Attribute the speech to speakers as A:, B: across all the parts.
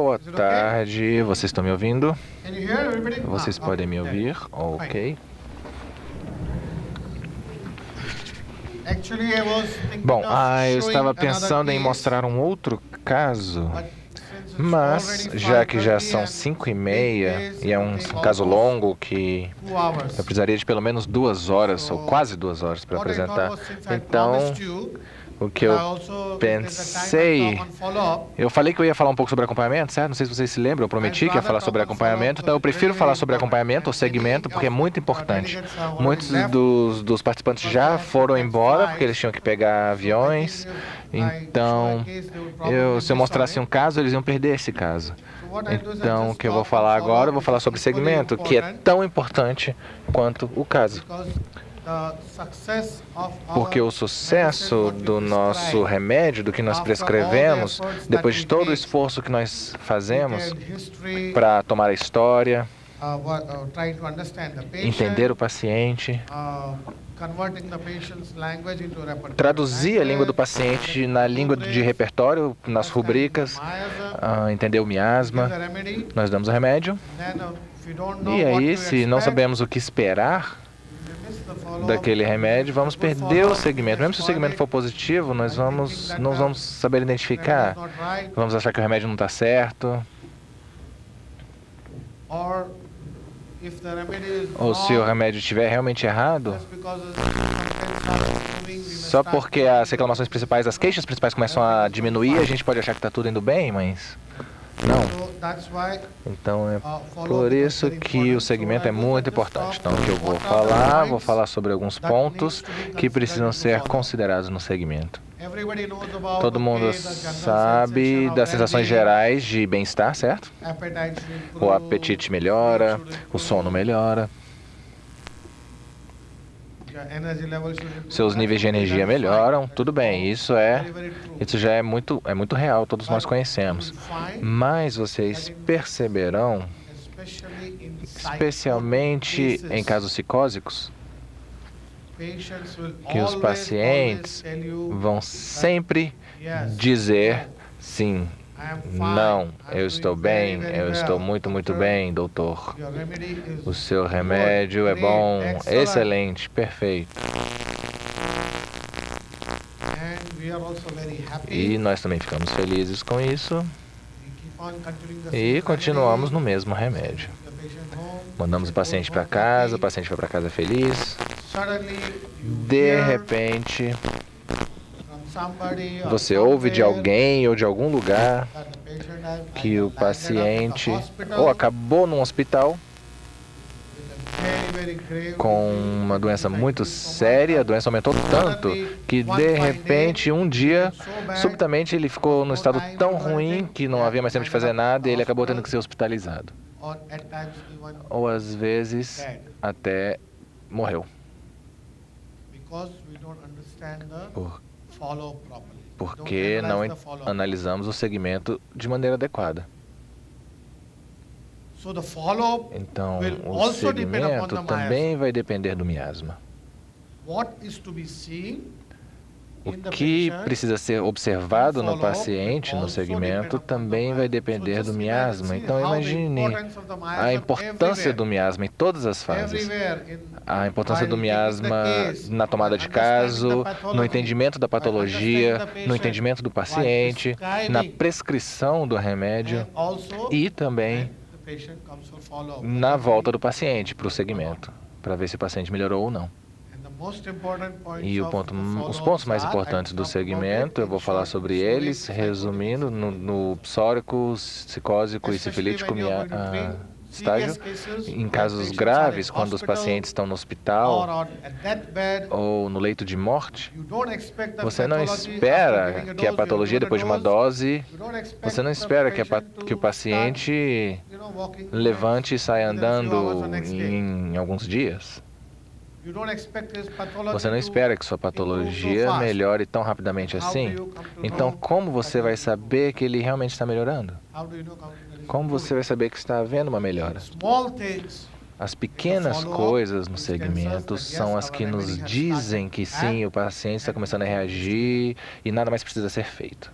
A: Boa tarde, vocês estão me ouvindo? Vocês podem me ouvir? Ok. Bom, eu estava pensando em mostrar um outro caso, mas já que já são 5h30 e é um caso longo que eu precisaria de pelo menos 2 horas, ou quase 2 horas para apresentar, então o que eu pensei... Eu falei que eu ia falar um pouco sobre acompanhamento, certo? Não sei se vocês se lembram, eu prometi que ia falar sobre acompanhamento, então eu prefiro falar sobre acompanhamento ou segmento, porque é muito importante. Muitos dos participantes já foram embora, porque eles tinham que pegar aviões, então se eu mostrasse um caso, eles iam perder esse caso. Então, o que eu vou falar agora, eu vou falar sobre segmento, que é tão importante quanto o caso. Porque o sucesso do nosso remédio, do que nós prescrevemos, depois de todo o esforço que nós fazemos para tomar a história, entender o paciente, traduzir a língua do paciente na língua de repertório, nas rubricas, entender o miasma, nós damos o remédio. E aí, se não sabemos o que esperar daquele remédio, vamos perder o segmento. Mesmo se o segmento for positivo, nós não vamos saber identificar. Vamos achar que o remédio não está certo. Ou se o remédio estiver realmente errado, só porque as reclamações principais, as queixas principais começam a diminuir, a gente pode achar que está tudo indo bem, mas não. Então é por isso que o segmento é muito importante. Então o que eu vou falar sobre alguns pontos que precisam ser considerados no segmento. Todo mundo sabe das sensações gerais de bem-estar, certo? O apetite melhora, o sono melhora. Seus níveis de energia melhoram, tudo bem, isso já é muito real, todos nós conhecemos. Mas vocês perceberão, especialmente em casos psicósicos, que os pacientes vão sempre dizer sim, não, eu estou bem, eu estou muito bem, doutor. O seu remédio é bom, excelente, perfeito. E nós também ficamos felizes com isso e continuamos no mesmo remédio. Mandamos o paciente para casa, o paciente vai para casa feliz. De repente, você ouve de alguém ou de algum lugar que o paciente ou acabou num hospital com uma doença muito séria, a doença aumentou tanto que de repente um dia, subitamente ele ficou num estado tão ruim que não havia mais tempo de fazer nada e ele acabou tendo que ser hospitalizado. Ou às vezes até morreu. Porque não analisamos o segmento de maneira adequada. Então, o segmento também vai depender do miasma. O que precisa ser observado no paciente, no segmento, também vai depender do miasma. Então, imagine a importância do miasma em todas as fases. A importância do miasma na tomada de caso, no entendimento da patologia, no entendimento do paciente, na prescrição do remédio e também na volta do paciente para o segmento, para ver se o paciente melhorou ou não. E os pontos mais importantes do segmento, eu vou falar sobre eles, resumindo, no psórico, psicósico e sifilítico estágio. Em casos graves, quando os pacientes estão no hospital ou no leito de morte, você não espera que a patologia, depois de uma dose, você não espera que o paciente levante e saia andando em alguns dias. Você não espera que sua patologia melhore tão rapidamente assim. Então, como você vai saber que ele realmente está melhorando? Como você vai saber que está havendo uma melhora? As pequenas coisas no segmento são as que nos dizem que sim, o paciente está começando a reagir e nada mais precisa ser feito.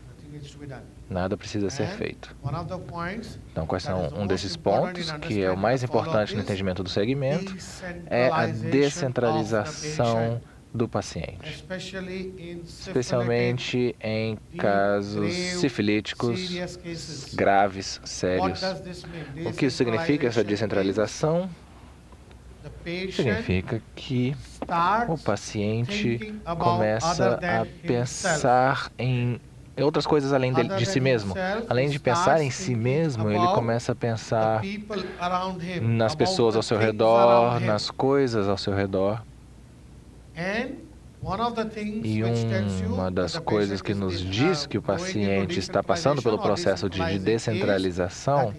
A: Nada precisa ser feito. Então, quais são um desses pontos, que é o mais importante no entendimento do segmento, é a descentralização do paciente, especialmente em casos sifilíticos graves, sérios. O que isso significa, essa descentralização? Significa que o paciente começa a pensar em outras coisas além de si mesmo. Além de pensar em si mesmo, ele começa a pensar nas pessoas ao seu redor, nas coisas ao seu redor. E uma das coisas que nos diz que o paciente está passando pelo processo de descentralização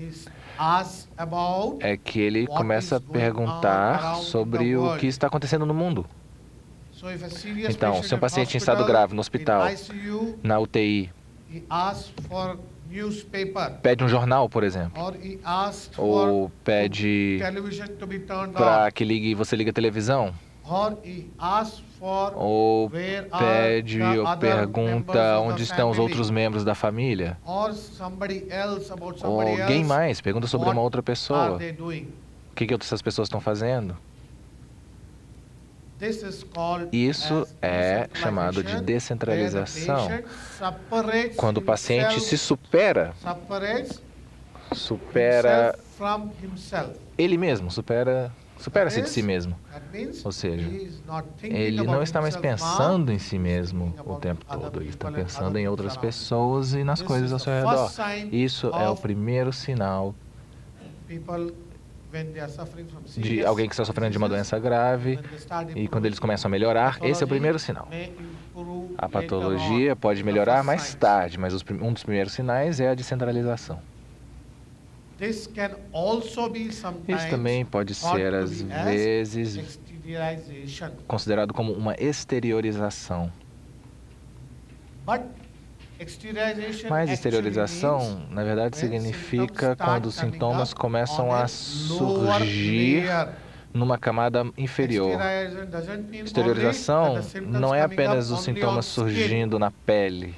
A: é que ele começa a perguntar sobre o que está acontecendo no mundo. Então, se um paciente em estado grave no hospital, na UTI, pede um jornal, por exemplo, ou pede para que você ligue a televisão, ou pede ou pergunta onde estão os outros membros da família, ou alguém mais pergunta sobre uma outra pessoa, o que essas pessoas estão fazendo. Isso é chamado de descentralização. Quando o paciente se supera ele mesmo, supera-se de si mesmo. Ou seja, ele não está mais pensando em si mesmo o tempo todo, ele está pensando em outras pessoas e nas coisas ao seu redor. Isso é o primeiro sinal de alguém que está sofrendo de uma doença grave, e quando eles começam a melhorar, esse é o primeiro sinal. A patologia pode melhorar mais tarde, mas um dos primeiros sinais é a descentralização. Isso também pode ser, às vezes, considerado como uma exteriorização. Mas exteriorização, na verdade, significa quando os sintomas começam a surgir numa camada inferior. Exteriorização não é apenas os sintomas surgindo na pele.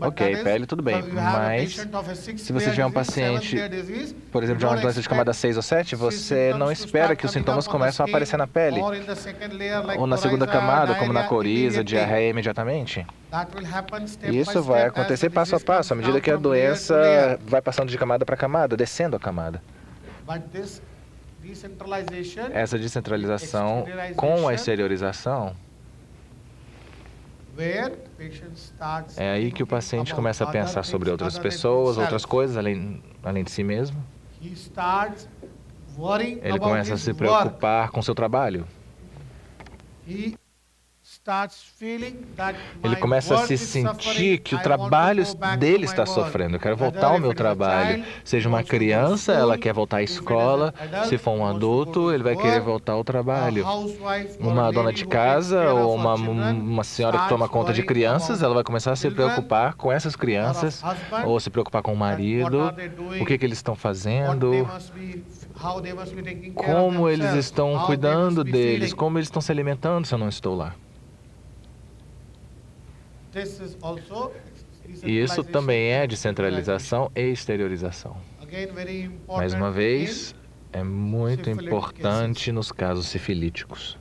A: Ok, pele, tudo bem, mas se você tiver um paciente, por exemplo, de uma doença de camada 6 ou 7, você não espera que os sintomas comecem a aparecer na pele, ou na segunda camada, como na coriza, diarreia imediatamente. Isso vai acontecer passo a passo, à medida que a doença vai passando de camada para camada, descendo a camada. Essa descentralização com a exteriorização, é aí que o paciente começa a pensar sobre outras pessoas, outras coisas, além de si mesmo. Ele começa a se preocupar com seu trabalho. Ele começa a se sentir que o trabalho dele está sofrendo. Eu quero voltar ao meu trabalho. Seja uma criança, ela quer voltar à escola. Se for um adulto, ele vai querer voltar ao trabalho. Uma dona de casa ou uma senhora que toma conta de crianças, ela vai começar a se preocupar com essas crianças, ou se preocupar com o marido, o que eles estão fazendo, como eles estão cuidando deles, como eles estão se alimentando se eu não estou lá. E isso também é descentralização e exteriorização. Mais uma vez, é muito importante nos casos sifilíticos.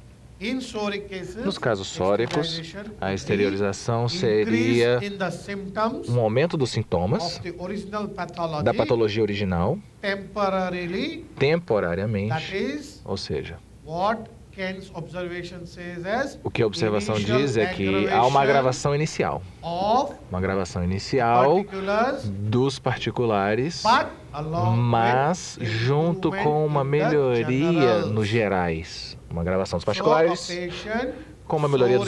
A: Nos casos sóricos, a exteriorização seria um aumento dos sintomas da patologia original, temporariamente, ou seja, o que a observação diz é que há uma agravação inicial. Uma agravação inicial dos particulares, mas junto com uma melhoria nos gerais. Uma agravação dos particulares com uma melhoria dos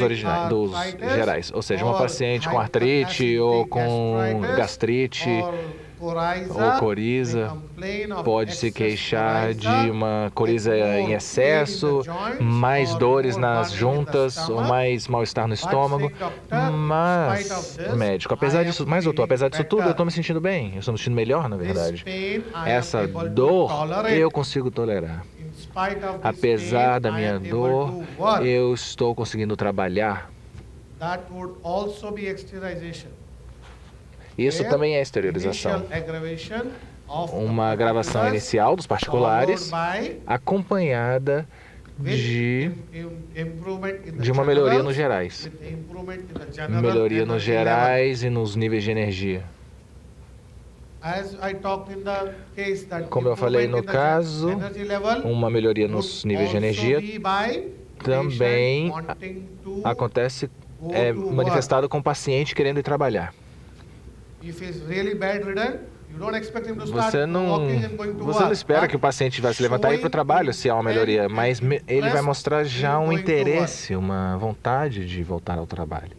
A: gerais. Ou seja, uma paciente com artrite ou com gastrite ou coriza pode se queixar de uma coriza em excesso, mais dores nas juntas ou mais mal-estar no estômago. Mas, médico, apesar disso tudo, eu estou me sentindo bem, eu estou me sentindo melhor, na verdade. Essa dor eu consigo tolerar. Apesar da minha dor, eu estou conseguindo trabalhar. Isso também é exteriorização. Uma gravação inicial dos particulares, acompanhada de uma melhoria nos gerais. Melhoria nos gerais e nos níveis de energia. Como eu falei no caso, uma melhoria nos níveis de energia também acontece, é manifestado com o paciente querendo ir trabalhar. Você não espera que o paciente vai se levantar e ir para o trabalho se há uma melhoria, mas ele vai mostrar já um interesse, uma vontade de voltar ao trabalho.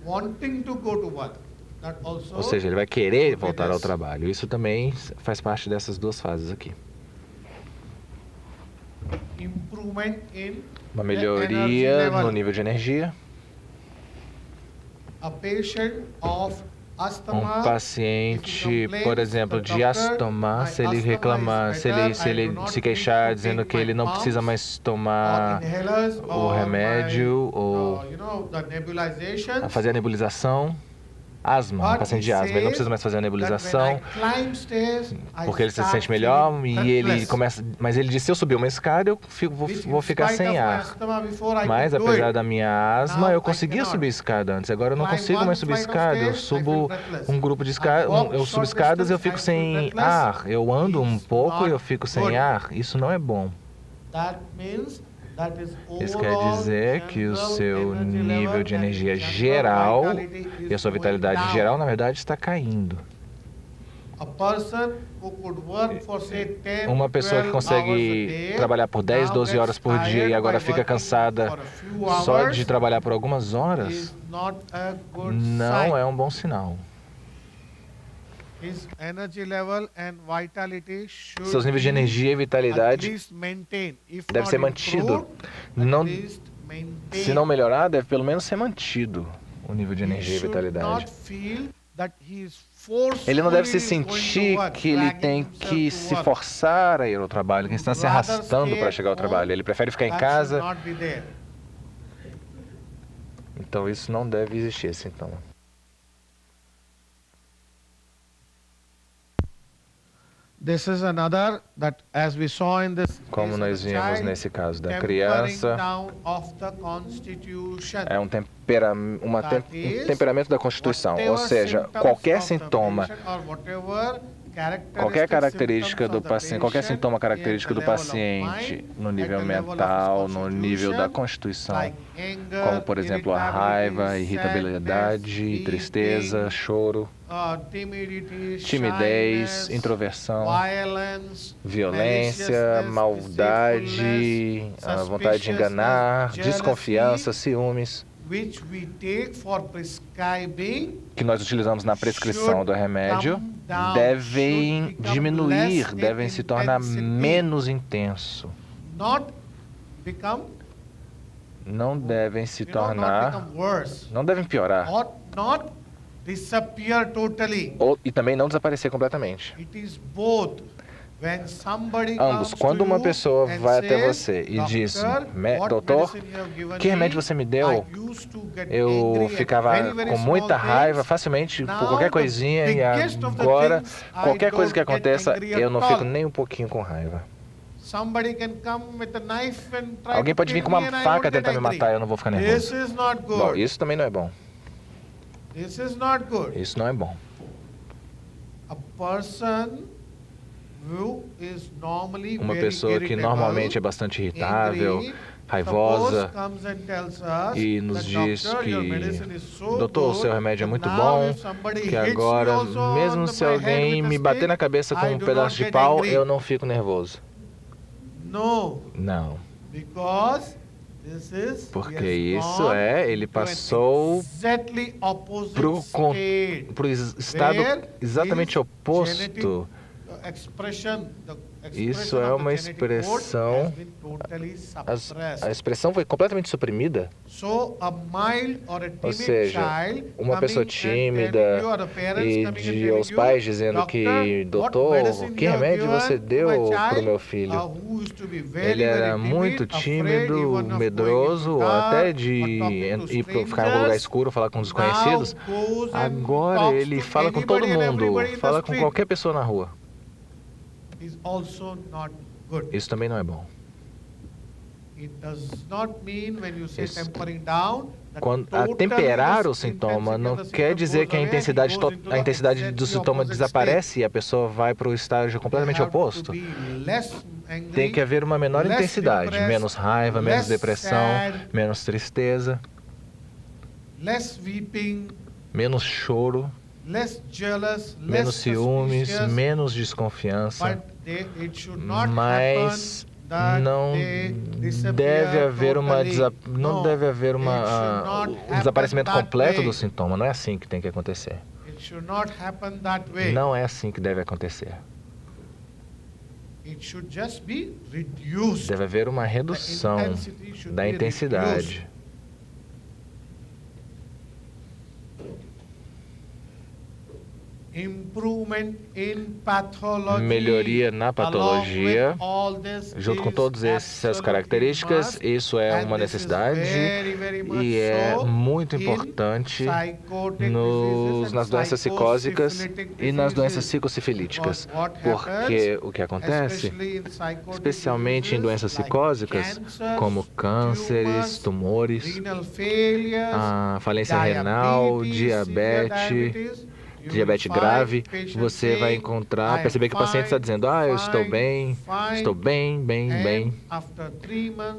A: Ou seja, ele vai querer voltar ao trabalho. Isso também faz parte dessas duas fases aqui. Uma melhoria no nível de energia. Um paciente, por exemplo, de asma, se ele reclamar, se ele se queixar dizendo que ele não precisa mais tomar o remédio ou fazer a nebulização. Asma, um paciente de asma, ele não precisa mais fazer a nebulização porque ele se sente melhor e ele começa, mas ele diz, se eu subir uma escada eu vou ficar sem ar. Mas apesar da minha asma, eu conseguia subir escada antes, agora eu não consigo mais subir escada, eu subo um grupo de escadas, eu subo escadas e eu fico sem ar, eu ando um pouco e eu fico sem ar, isso não é bom. Isso quer dizer que o seu nível de energia geral e a sua vitalidade geral, na verdade, está caindo. Uma pessoa que consegue trabalhar por 10, 12 horas por dia e agora fica cansada só de trabalhar por algumas horas, não é um bom sinal. Seus níveis de energia e vitalidade devem ser mantidos. Se não melhorar, deve pelo menos ser mantido o nível de energia e vitalidade. Ele não deve se sentir que ele tem que se forçar a ir ao trabalho, que está se arrastando para chegar ao trabalho. Ele prefere ficar em casa. Então isso não deve existir, esse sintoma. Como nós vimos nesse caso da criança, é um temperamento da Constituição, ou seja, qualquer sintoma, qualquer característica do paciente, qualquer sintoma característico do paciente no nível mental, no nível da Constituição, como por exemplo a raiva, irritabilidade, tristeza, choro, timidez, introversão, violência, maldade, a vontade de enganar, desconfiança, ciúmes, que nós utilizamos na prescrição do remédio, devem diminuir, devem se tornar menos intenso. Não devem se tornar, não devem piorar. E também não desaparecer completamente. Ambos. Quando uma pessoa vai até você e diz, doutor, que remédio você me deu? Eu ficava com muita raiva facilmente por qualquer coisinha e agora, qualquer coisa que aconteça, eu não fico nem um pouquinho com raiva. Alguém pode vir com uma faca tentar me matar e eu não vou ficar nervoso. Bom, isso também não é bom. Isso não é bom. Uma pessoa que normalmente é bastante irritável, raivosa, e nos diz que, doutor, o seu remédio é muito bom, que agora, mesmo se alguém me bater na cabeça com um pedaço de pau, eu não fico nervoso. Não. Porque isso ele passou para o estado exatamente oposto, Isso é uma expressão. A expressão foi completamente suprimida. Ou seja, uma pessoa tímida e os pais dizendo que, doutor, que remédio você deu para o meu filho? Ele era muito tímido, medroso, até de ir ficar em um lugar escuro, falar com desconhecidos. Agora ele fala com todo mundo, fala com qualquer pessoa na rua. Isso também não é bom. Temperar o sintoma não quer dizer que a intensidade do sintoma desaparece e a pessoa vai para o estágio completamente oposto. Tem que haver uma menor intensidade, menos raiva, menos depressão, menos tristeza, menos choro, menos ciúmes, menos desconfiança, mas não deve haver um desaparecimento completo do sintoma. Não é assim que tem que acontecer. Não é assim que deve acontecer. Deve haver uma redução da intensidade. Melhoria na patologia, junto com todas essas características, isso é uma necessidade e é muito importante nas doenças psicóticas e nas doenças psicossifilíticas, porque o que acontece, especialmente em doenças psicóticas, como cânceres, tumores, a falência renal, diabetes grave, você vai perceber que o paciente está dizendo, eu estou bem, bem.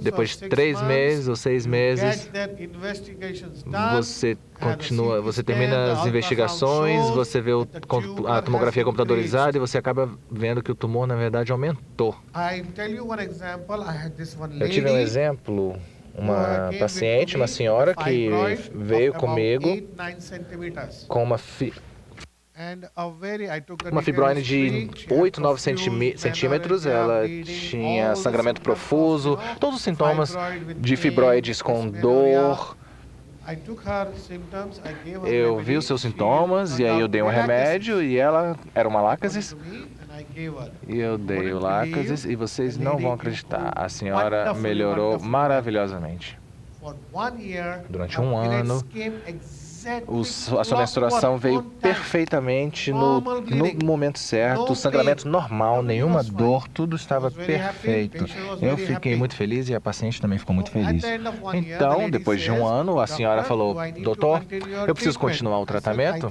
A: Depois de 3 meses ou 6 meses, você termina as investigações, você vê a tomografia computadorizada e você acaba vendo que o tumor, na verdade, aumentou. Eu tive um exemplo. Uma paciente, uma senhora que veio comigo com uma fibroide de 8, 9 centímetros, ela tinha sangramento profuso, todos os sintomas de fibroides com dor. Eu vi os seus sintomas e aí eu dei um remédio e ela era uma Lacasis. E eu dei o Lacasis e vocês não vão acreditar, a senhora melhorou maravilhosamente. Durante um ano, a sua menstruação veio perfeitamente no momento certo, o sangramento normal, nenhuma dor, tudo estava perfeito. Eu fiquei muito feliz e a paciente também ficou muito feliz. Então, depois de um ano, a senhora falou, doutor, eu preciso continuar o tratamento?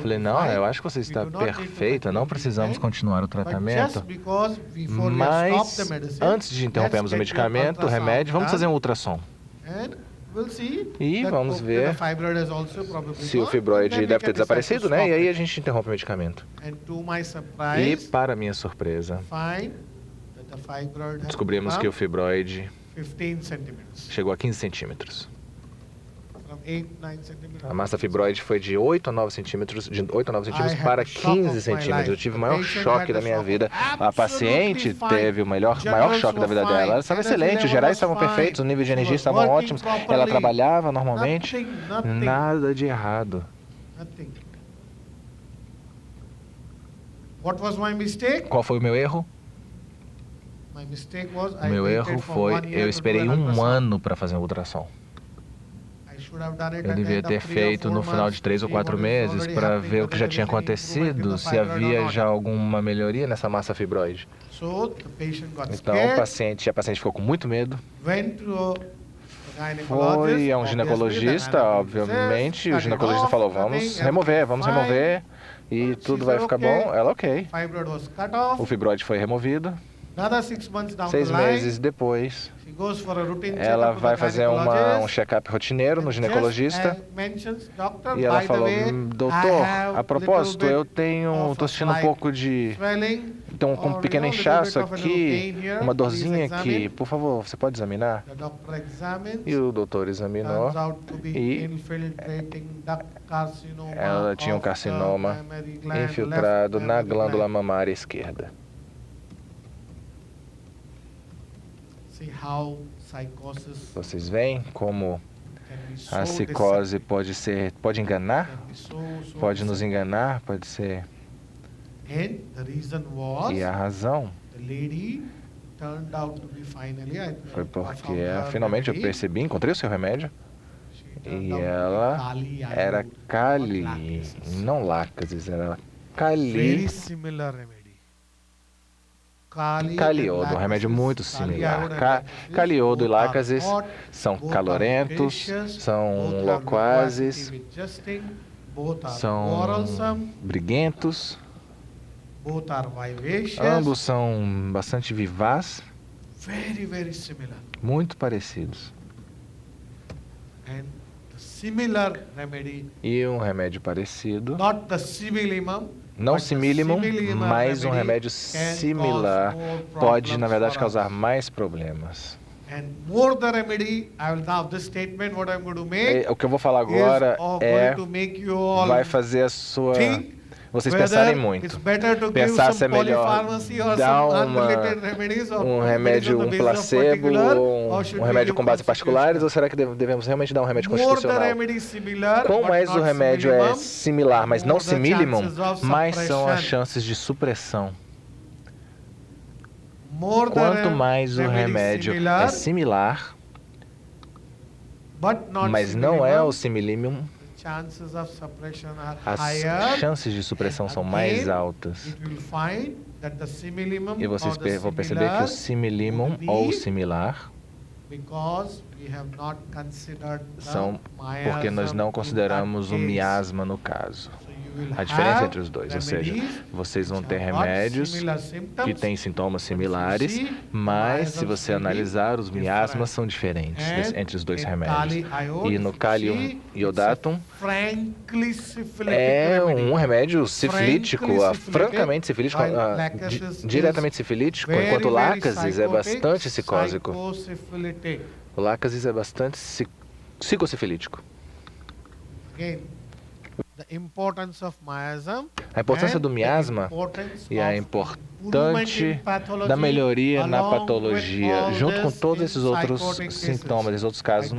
A: Falei, não, eu acho que você está perfeita, não precisamos continuar o tratamento. Mas, antes de interrompermos o medicamento, o remédio, vamos fazer um ultrassom. E vamos ver se o fibroide deve ter desaparecido, né? E aí a gente interrompe o medicamento. E, para minha surpresa, descobrimos que o fibroide chegou a 15 centímetros. A massa fibroide foi de 8 a 9 centímetros, para 15 centímetros. Eu tive o maior choque da minha vida. A paciente teve o maior choque da vida dela. Ela estava excelente, os gerais estavam perfeitos, os níveis de energia estavam ótimos, ela trabalhava normalmente, nada de errado. Qual foi o meu erro? O meu erro foi, eu esperei um ano para fazer um ultrassom. Eu devia ter feito no final de 3 ou 4 meses para ver o que já tinha acontecido, se havia já alguma melhoria nessa massa fibroide. Então, a paciente ficou com muito medo. Foi a um ginecologista, obviamente. O ginecologista falou, vamos remover e tudo vai ficar bom. Ela, ok. O fibroide foi removido. 6 meses depois, ela vai fazer um check-up rotineiro no ginecologista e ela falou, doutor, a propósito, estou sentindo um pouco de tem um pequeno inchaço aqui, uma dorzinha aqui. Por favor, você pode examinar? E o doutor examinou e ela tinha um carcinoma infiltrado na glândula mamária esquerda. Vocês veem como a psicose pode enganar? Pode nos enganar, pode ser. E a razão foi porque finalmente eu percebi, encontrei o seu remédio, e ela era Kali, não Lacasis, era Kali. Caliodo, um remédio muito similar. Caliodo e Lacasis são calorentos, são loquazes, são briguentos, ambos são bastante vivazes, muito parecidos. E um remédio parecido, não similimum, mas um remédio similar pode, na verdade, causar mais problemas. O que eu vou falar agora vai fazer vocês pensarem muito. Pensar se é melhor dar um remédio, um placebo, ou um remédio com base particulares, ou será que devemos realmente dar um remédio constitucional? Quanto mais o remédio é similar, mas não similimum, mais são as chances de supressão. Quanto mais o remédio é similar, mas não é o similimum, as chances de supressão são mais altas. E vocês vão perceber que o similimum ou similar são porque nós não consideramos o miasma no caso. A diferença entre os dois, ou seja, vocês vão ter remédios que têm sintomas similares, mas se você analisar, os miasmas são diferentes entre os dois remédios. E no Kalium iodatum é um remédio sifilítico, francamente sifilítico, diretamente sifilítico, enquanto o Lacasis é bastante psicósico. O Lacasis é bastante psicosifilítico. A importância do miasma e a importância da melhoria na patologia, junto com todos esses outros sintomas, esses outros casos,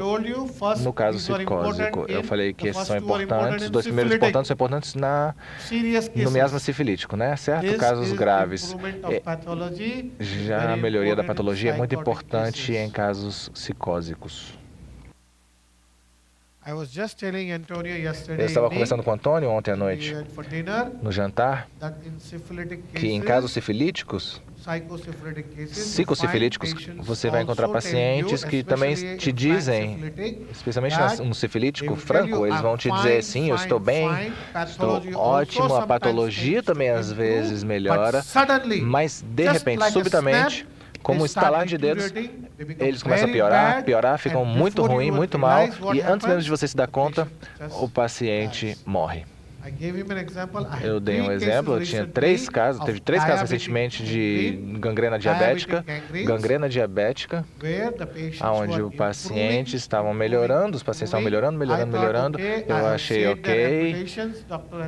A: no caso psicósico. Eu falei que esses são importantes, os dois primeiros importantes são importantes no miasma sifilítico, né? Certo? Casos graves. Já a melhoria da patologia é muito importante em casos psicósicos. Eu estava conversando com o Antônio ontem à noite, no jantar, que em casos sifilíticos, psicosifilíticos, você vai encontrar pacientes que também te dizem, especialmente um sifilítico franco, eles vão te dizer, sim, eu estou bem, estou ótimo, a patologia também às vezes melhora, mas de repente, subitamente, como um estalar de dedos, eles começam a piorar, ficam muito ruim, muito mal, e antes mesmo de você se dar conta, o paciente morre. Eu dei um exemplo, eu tinha teve 3 casos recentemente de gangrena diabética, onde o paciente estavam melhorando, os pacientes estavam melhorando, eu achei ok,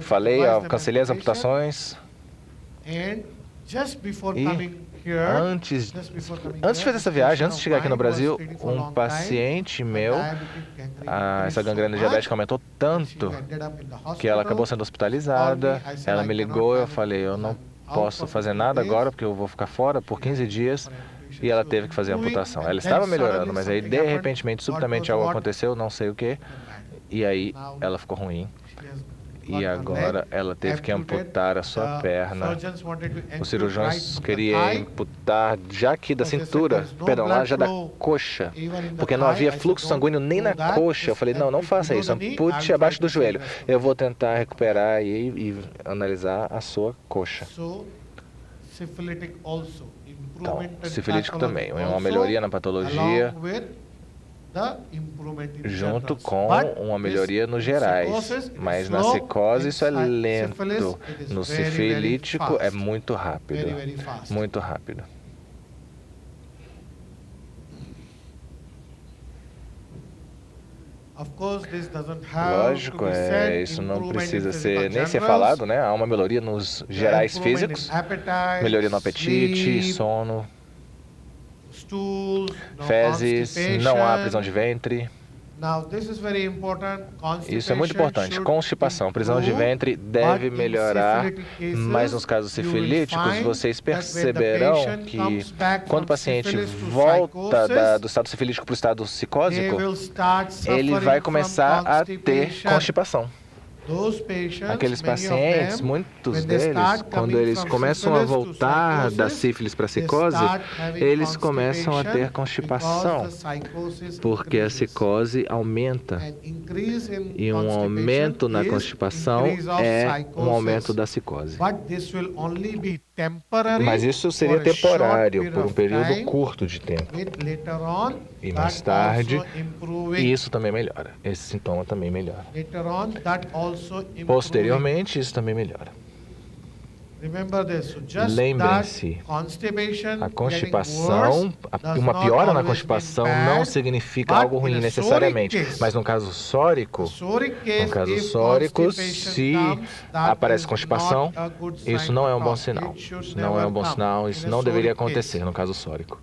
A: falei, cancelei as amputações, e antes de fazer essa viagem, antes de chegar aqui no Brasil, um paciente meu, essa gangrena diabética aumentou tanto que ela acabou sendo hospitalizada. Ela me ligou, eu falei, eu não posso fazer nada agora porque eu vou ficar fora por 15 dias. E ela teve que fazer a amputação. Ela estava melhorando, mas aí de repente, subitamente algo aconteceu, não sei o que, e aí ela ficou ruim. E agora ela teve que amputar a sua perna. Os cirurgiões queriam amputar já aqui da cintura, perdão, lá já da coxa, porque não havia fluxo sanguíneo nem na coxa. Eu falei, não faça isso, ampute abaixo do joelho. Eu vou tentar recuperar e analisar a sua coxa. Então, sifilítico também, uma melhoria na patologia, junto com uma melhoria nos gerais. Mas na cicose isso é lento. No sifilítico é muito rápido. Muito rápido. Lógico, isso não precisa nem ser falado, né? Há uma melhoria nos gerais físicos, melhoria no apetite, sono, fezes, não há prisão de ventre. Isso é muito importante. Constipação, prisão de ventre deve melhorar, mas nos casos sifilíticos, vocês perceberão que quando o paciente volta do estado sifilítico para o estado psicósico, ele vai começar a ter constipação. Aqueles pacientes, muitos deles, quando eles começam a voltar da sífilis para a psicose, eles começam a ter constipação, porque a psicose aumenta. E um aumento na constipação é um aumento da psicose. Mas isso seria temporário, por um período curto de tempo. E mais tarde, isso também melhora. Esse sintoma também melhora. Posteriormente, isso também melhora. Lembrem-se, a constipação, uma piora na constipação não significa algo ruim necessariamente, mas no caso sórico, se aparece constipação, isso não é um bom sinal. Isso não é um bom sinal, isso não deveria acontecer no caso sórico.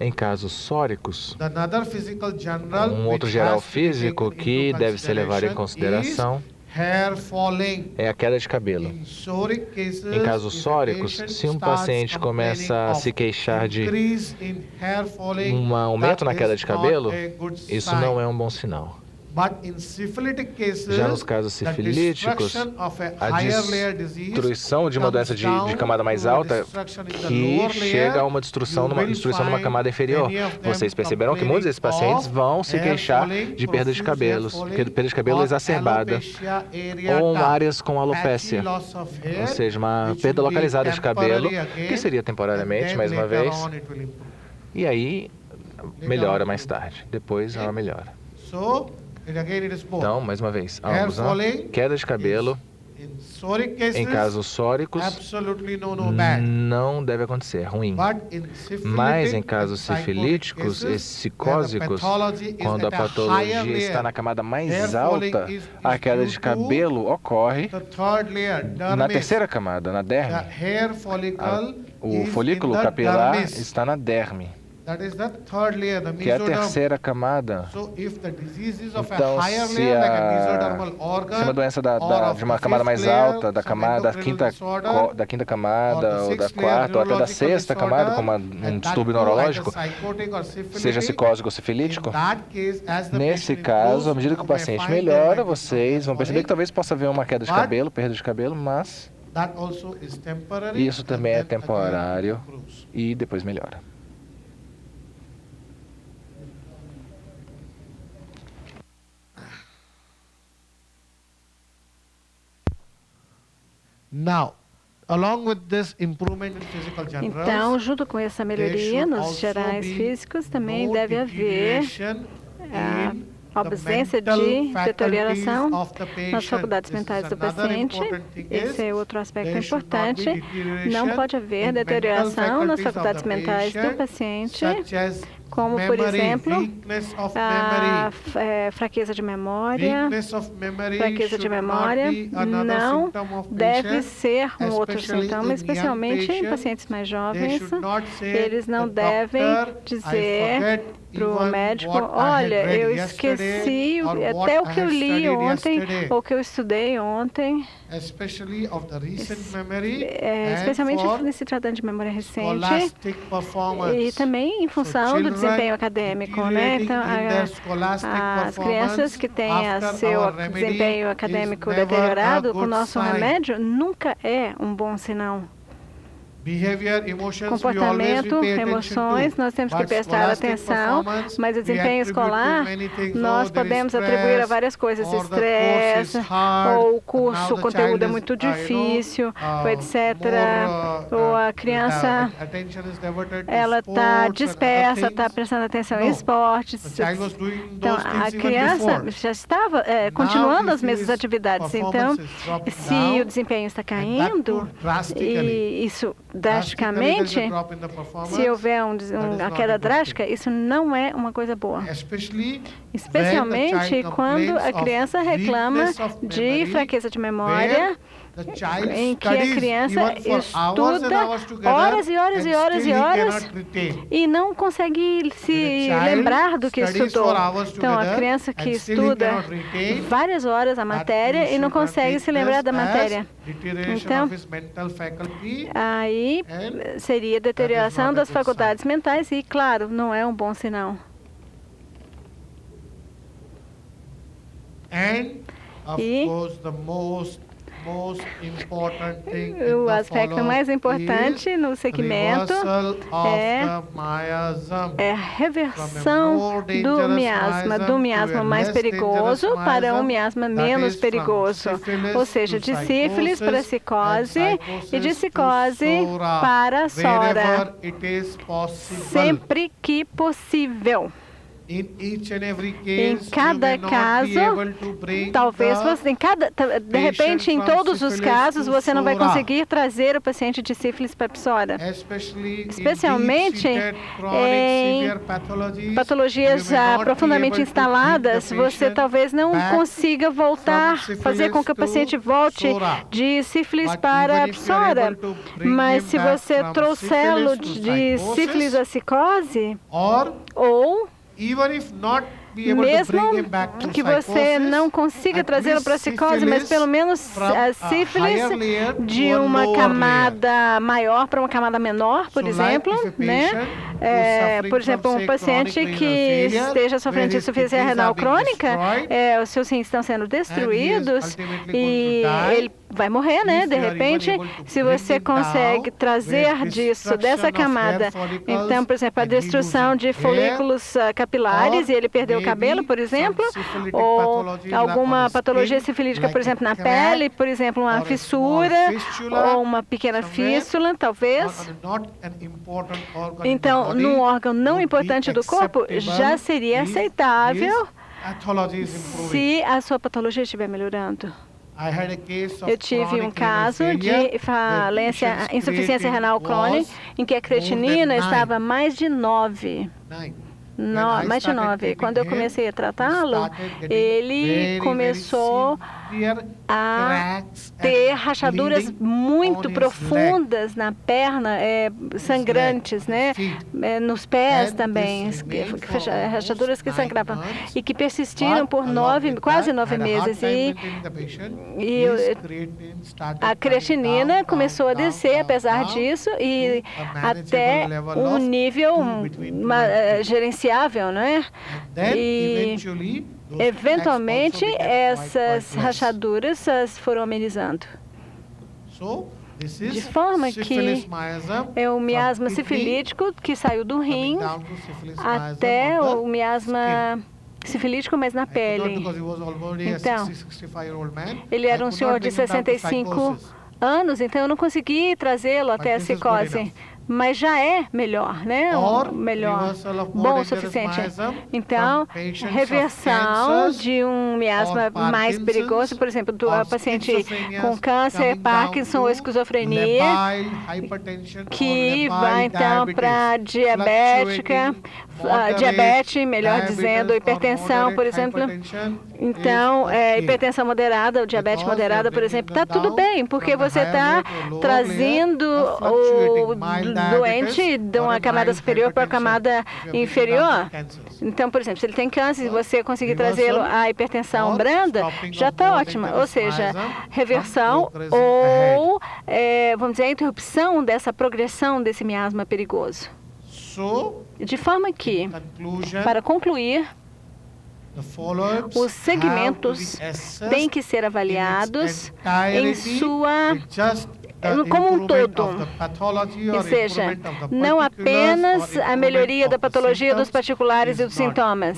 A: Em casos sóricos, um outro geral físico que deve ser levado em consideração é a queda de cabelo. Em casos sóricos, se um paciente começa a se queixar de um aumento na queda de cabelo, isso não é um bom sinal. Já nos casos sifilíticos, a destruição de uma doença de camada mais alta que chega a uma destruição numa camada inferior. Vocês perceberão que muitos desses pacientes vão se queixar de perda de cabelos, perda de cabelo exacerbada, ou áreas com alopécia, ou seja, uma perda localizada de cabelo, que seria temporariamente, mais uma vez, e aí melhora mais tarde. Depois ela melhora. Então, mais uma vez, ambos, queda de cabelo, em casos sóricos, não deve acontecer, é ruim. Mas em casos sifilíticos e psicósicos, quando a patologia está na camada mais alta, a queda de cabelo ocorre na terceira camada, na derme. O folículo capilar está na derme, que é a terceira camada. Então, se uma doença de uma camada mais alta, da quinta camada, ou da quarta, ou até da sexta camada, como um distúrbio neurológico, seja psicótico ou sifilítico, nesse caso, à medida que o paciente melhora, vocês vão perceber que talvez possa haver uma queda de cabelo, perda de cabelo, mas isso também é temporário e depois melhora.
B: Então, junto com essa melhoria nos gerais físicos, também deve haver a ausência de deterioração nas faculdades mentais do paciente. Esse é outro aspecto importante. Não pode haver deterioração nas faculdades mentais do paciente, como, por exemplo, a fraqueza de memória. Fraqueza de memória não deve ser um outro sintoma, especialmente em pacientes mais jovens. Eles não devem dizer para o médico: olha, eu esqueci até o que eu li ontem ou o que eu estudei ontem. Especialmente se tratando de memória recente e também em função do desempenho acadêmico, né? Então, as crianças que têm seu desempenho acadêmico deteriorado com o nosso remédio nunca é um bom sinal. Comportamento, emoções, nós temos que prestar atenção, mas o desempenho escolar, nós podemos atribuir a várias coisas, estresse, ou o curso, o conteúdo é muito difícil, etc. Ou a criança, ela está dispersa, está prestando atenção em esportes. Então, a criança já estava continuando as mesmas atividades. Então, se o desempenho está caindo, e isso drasticamente, se houver uma queda drástica, isso não é uma coisa boa. Especialmente quando a criança reclama de fraqueza de memória, em que a criança estuda horas e horas e horas e horas e não consegue se lembrar do que estudou. Então, a criança que estuda várias horas a matéria e não consegue se lembrar da matéria. Então, aí seria deterioração das faculdades mentais e, claro, não é um bom sinal. E o aspecto mais importante no segmento é a reversão do miasma mais perigoso para um miasma menos perigoso, ou seja, de sífilis para psicose e de psicose para SORA, sempre que possível. Em cada caso, talvez você, de repente, em todos os casos, você não vai conseguir trazer o paciente de sífilis para PSORA. Especialmente em patologias profundamente instaladas, você talvez não consiga fazer com que o paciente volte de sífilis para PSORA. Mas se você trouxê-lo de sífilis a psicose, ou mesmo que você não consiga trazê-lo para a psicose, mas pelo menos a sífilis de uma camada maior para uma camada menor, por exemplo, né? Por exemplo, um paciente que esteja sofrendo de insuficiência renal crônica, os seus rins estão sendo destruídos e ele vai morrer, né? De repente, se você consegue trazer dessa camada, então, por exemplo, a destruição de folículos capilares e ele perdeu o cabelo, por exemplo, ou alguma patologia sifilítica, por exemplo, na pele, por exemplo, uma fissura ou uma pequena fístula, talvez. Então, num órgão não importante do corpo, já seria aceitável se a sua patologia estiver melhorando. Eu tive um caso de insuficiência renal crônica em que a creatinina estava mais de 9. Mais de 9. Quando eu comecei a tratá-lo, ele começou a ter rachaduras muito profundas na perna, sangrantes, né? Nos pés também, rachaduras que sangravam e que persistiram por quase 9 meses. E a creatinina começou a descer, apesar disso, e até um nível gerenciável, né? E eventualmente, essas rachaduras foram amenizando. De forma que é o miasma sifilítico que saiu do rim até o miasma sifilítico, mas na pele. Então, ele era um senhor de 65 anos, então eu não consegui trazê-lo até a psicose. Mas já é melhor, né? Melhor, bom o suficiente. Então, reversão de um miasma mais perigoso, por exemplo, do paciente com câncer, Parkinson ou esquizofrenia, que vai então para diabetes, melhor dizendo, hipertensão, por exemplo. Então, hipertensão moderada ou diabetes moderada, por exemplo, está tudo bem, porque você está trazendo o doente de uma camada superior para a camada inferior. Então, por exemplo, se ele tem câncer e você conseguir trazê-lo à hipertensão branda, já está ótima. Ou seja, reversão ou, vamos dizer, a interrupção dessa progressão desse miasma perigoso. De forma que, para concluir, os segmentos têm que ser avaliados em sua como um todo. Ou seja, não apenas a melhoria da patologia dos particulares e dos sintomas.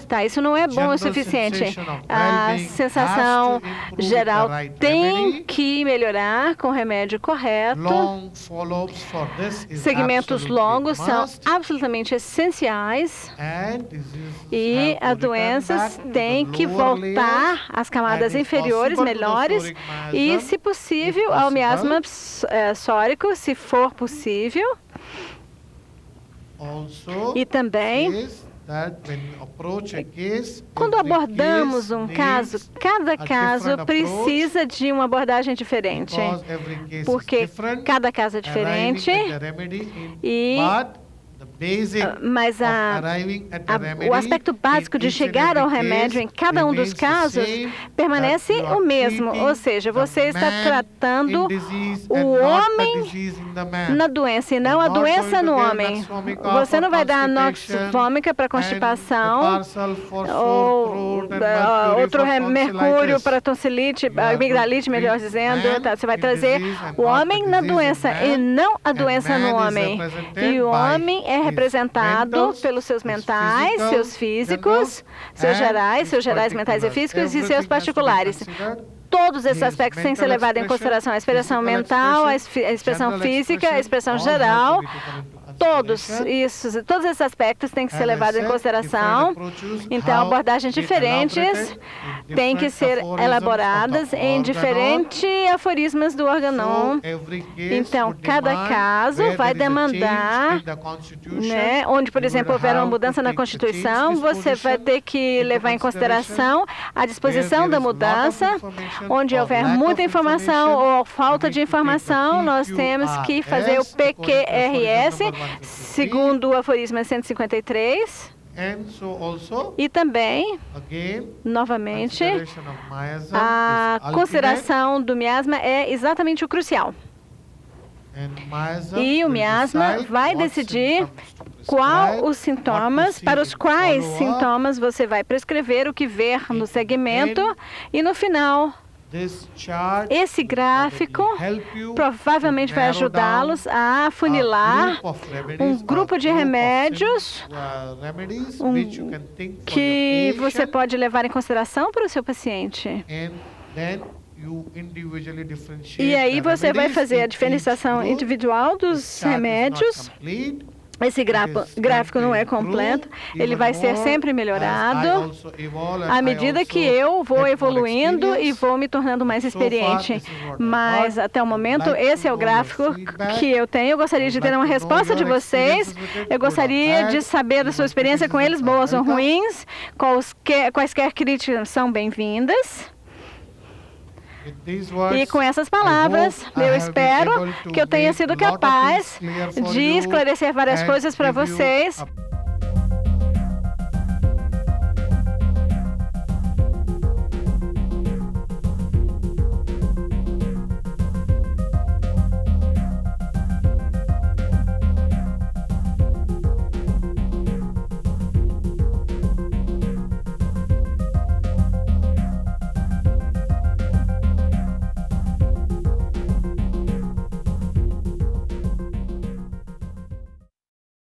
B: Tá, isso não é bom o suficiente. A sensação geral tem que melhorar com o remédio correto. Segmentos longos são absolutamente essenciais. E as doenças têm que voltar às camadas inferiores, melhores, e, se possível, ao miasma sórico, se for possível. E também, quando abordamos um caso, cada caso precisa de uma abordagem diferente, porque cada caso é diferente, mas o aspecto básico de chegar ao remédio em cada um dos casos permanece o mesmo. Ou seja, você está tratando o homem na doença e não a doença no homem. Você não vai dar nox vômica para constipação ou outro mercúrio para tonsilite, amigdalite, melhor dizendo. Tá? Você vai trazer o homem na doença e não a doença no homem. E o homem é representado pelos seus mentais, seus físicos, seus gerais mentais e físicos e seus particulares. Todos esses aspectos têm que ser levados em consideração. A expressão mental, a expressão física, a expressão geral. Todos esses aspectos têm que ser levados em consideração. Então, abordagens diferentes têm que ser elaboradas em diferentes aforismos do órgão. Então, cada caso vai demandar, né, onde, por exemplo, houver uma mudança na Constituição, você vai ter que levar em consideração a disposição da mudança. Onde houver muita informação ou falta de informação, nós temos que fazer o PQRS, segundo o aforismo 153. E também, novamente, a consideração do miasma é exatamente o crucial. E o miasma vai decidir qual os sintomas, para os quais sintomas você vai prescrever o que ver no segmento, e no final, esse gráfico provavelmente vai ajudá-los a afunilar um grupo de remédios que você pode levar em consideração para o seu paciente. E aí você vai fazer a diferenciação individual dos remédios. Esse gráfico não é completo, ele vai ser sempre melhorado à medida que eu vou evoluindo e vou me tornando mais experiente. Mas, até o momento, esse é o gráfico que eu tenho. Eu gostaria de ter uma resposta de vocês. Eu gostaria de saber da sua experiência com eles, boas ou ruins. Quaisquer críticas são bem-vindas. E com essas palavras, eu espero que eu tenha sido capaz de esclarecer várias coisas para vocês.